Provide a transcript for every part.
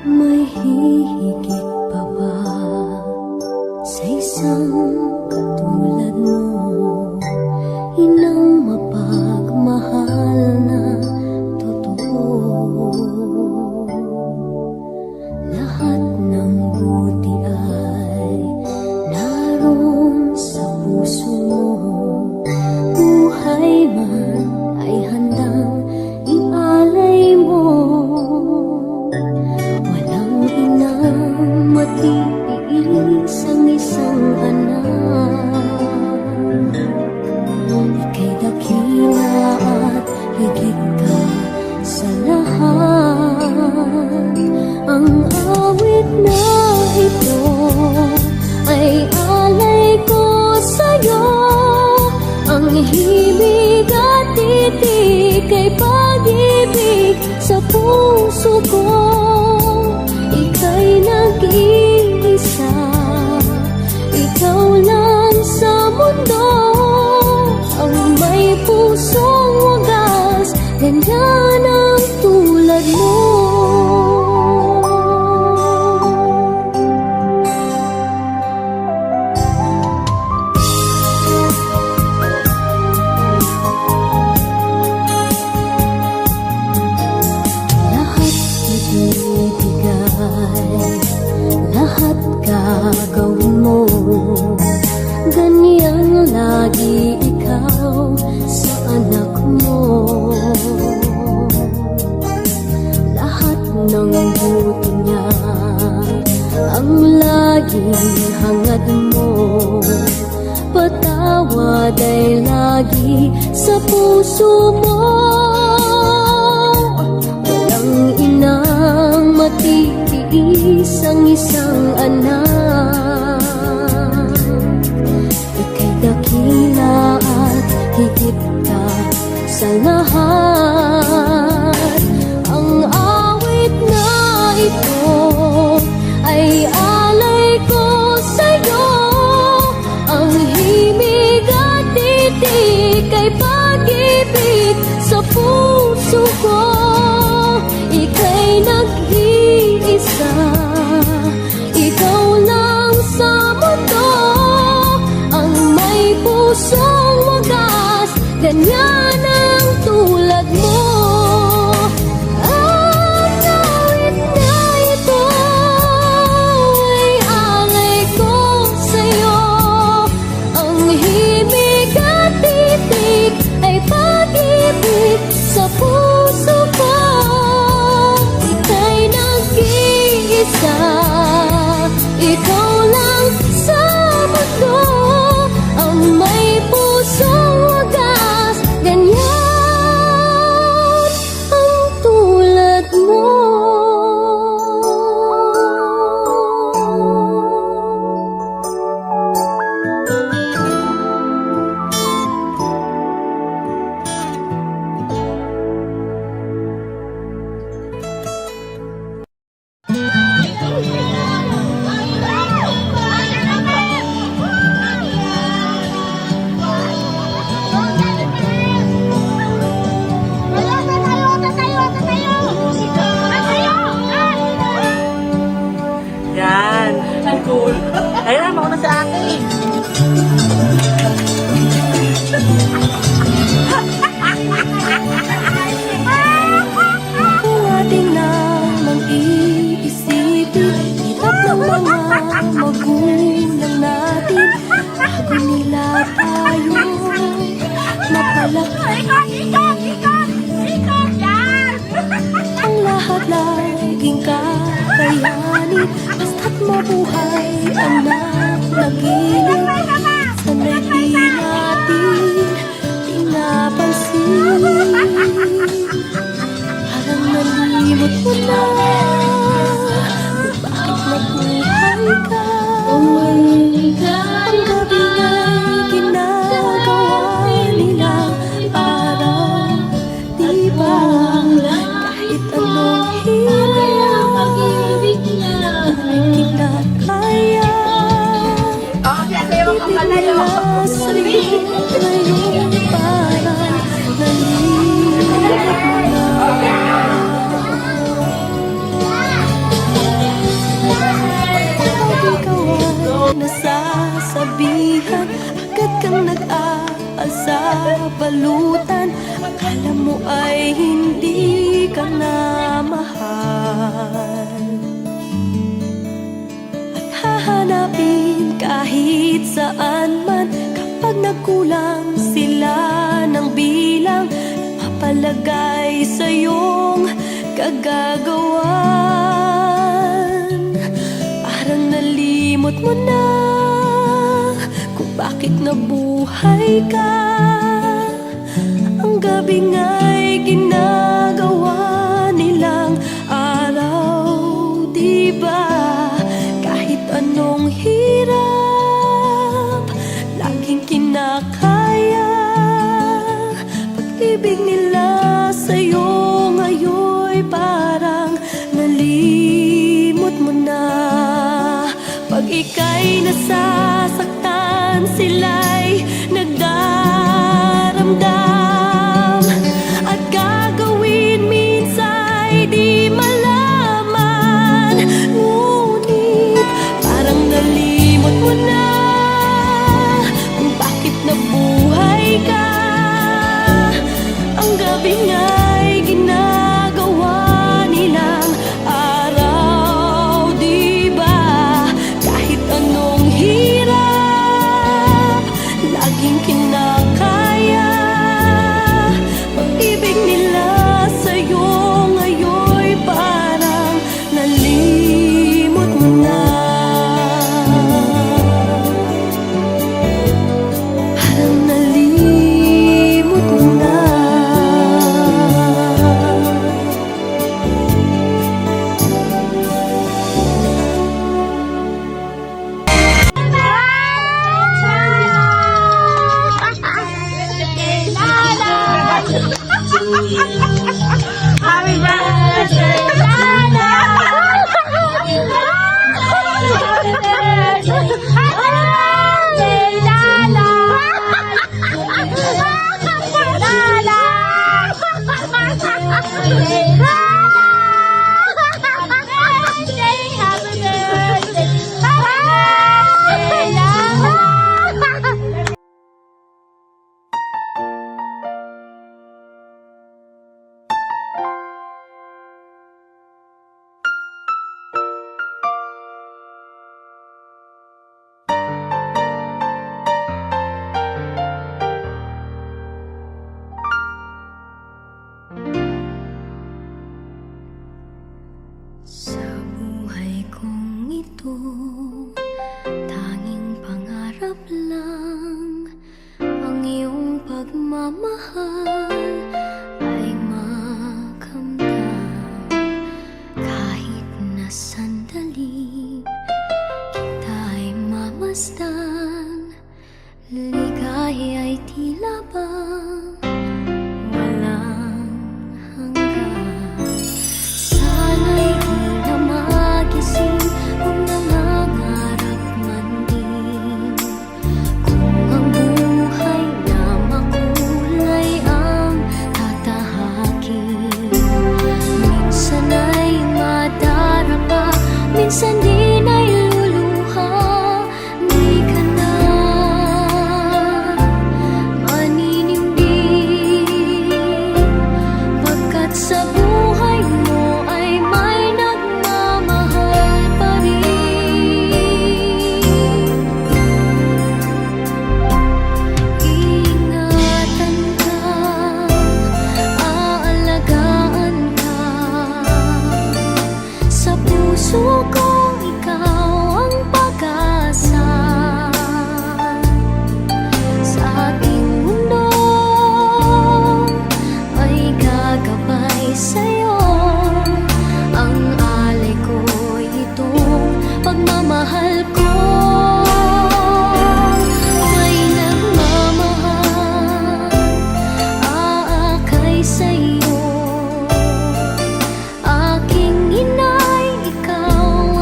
May hihigit pa ba sa isang katulad mo? Inang mapagmahal na totoo. Lahat ng buti ay naroon sa puso mo. Buhay man ay handang ialay mo. Matitiis ang isang anak. Ika'y dakila at higit ka sa lahat. Ang awit na ito ay alay ko sa'yo. Ang himig at titik ay pag-ibig sa puso ko. Ika'y nag-iisa, ikaw lang sa mundo. Ang may pusong wagas, ganyan ang tulad mo. Lahat gagawin mo, ganyan lagi ikaw sa anak mo. Lahat ng buti niya ang laging hangad mo. Patawad ay lagi sa puso mo. Walang inang matitiis ang isang anak. Ika'y dakila at higit ka sa lahat. Ang awit na ito ay alay ko sa'yo. Ang himig at titik ay pag-ibig sa puso ko. Ika'y nag-iisa, ikaw lang sa mundo. Ang may pusong wagas, ganyan ang tulad mo. Ang awit na ito ay alay ko sa'yo. Ang himig at titik ay pag-ibig sa puso ko. Ika'y nag-iisa, ikaw lang sa mundo. Ang may pusong wagas, ganyan ang tulad mo. ay hindi ka na mahal, at hahanapin kahit saan man kapag nagkulang sila ng bilang, mapalagay sa iyong kagagawan. Parang nalimot mo na kung bakit nabuhay ka. Ang gabi nga'y ginagawa nilang araw, di ba? Kahit anong hirap, laging kinakaya. Pag-ibig nila sa'yo ngayon'y parang nalimot mo na. Pag ika'y nasasaktan, sila'y nagdaramdam, at gagawin minsa'y di malaman. Ngunit parang nalimot mo na kung bakit nabuhay ka. Ang gabi nga'y ginagawa nilang araw, di ba? Kahit anong hirap, laging kinakaya. Pag-ibig nila sa'yo ngayon'y parang nalimot mo na. Parang nalimot mo na. Happy birthday, Lala! Happy birthday, Lala! Lala! Happy birthday, Lala! Sa buhay kong ito, tanging pangarap lang ang iyong pagmamahal ay makamdam. Kahit na sandali kita'y mamasdan, ligaya ay tila bang walang hanggan. Sana'y di na magising kung nangangarap man din, kung ang buhay na makulay ang tatahakin. Minsan ay madarapa, minsan din ay luluha. Di ka na maninindig, pagkat sa buhay mo ay may nagmamahal pa rin. Iingatan ka, aalagaan ka. Sa puso ko ikaw ang pag-asa. Sa ating mundo ay gagabay sa'yo. Ang alay ko'y itong pagmamahal ko. May nagmamahal, aakay sa'yo. Aking inay, ikaw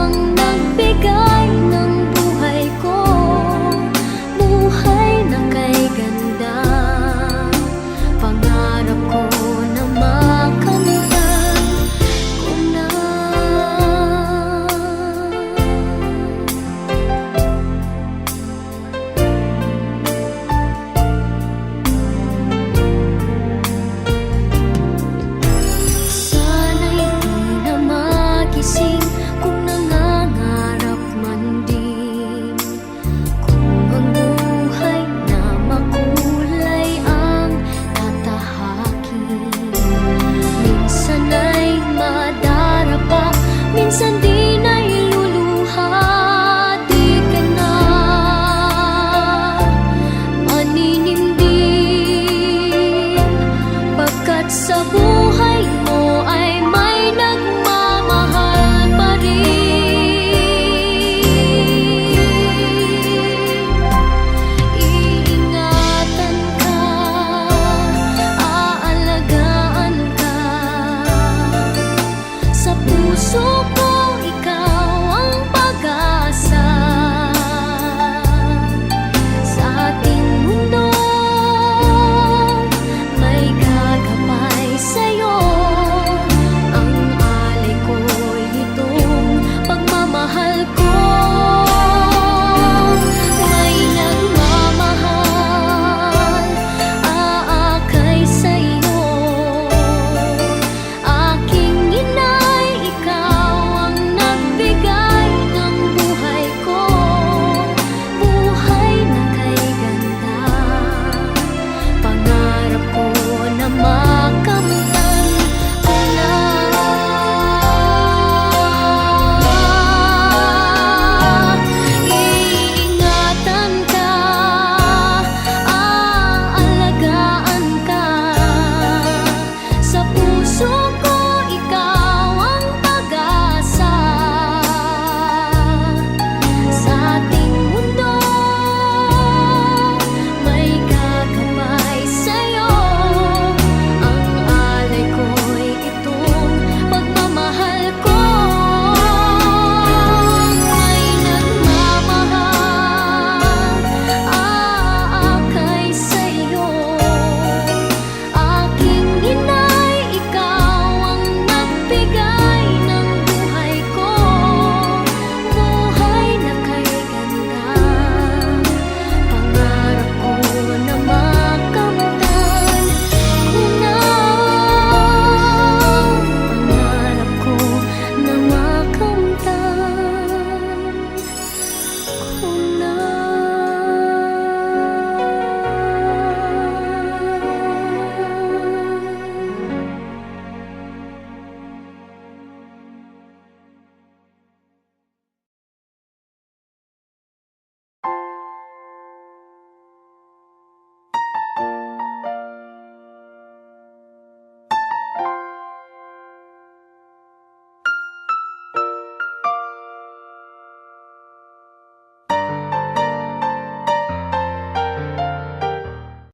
puso ko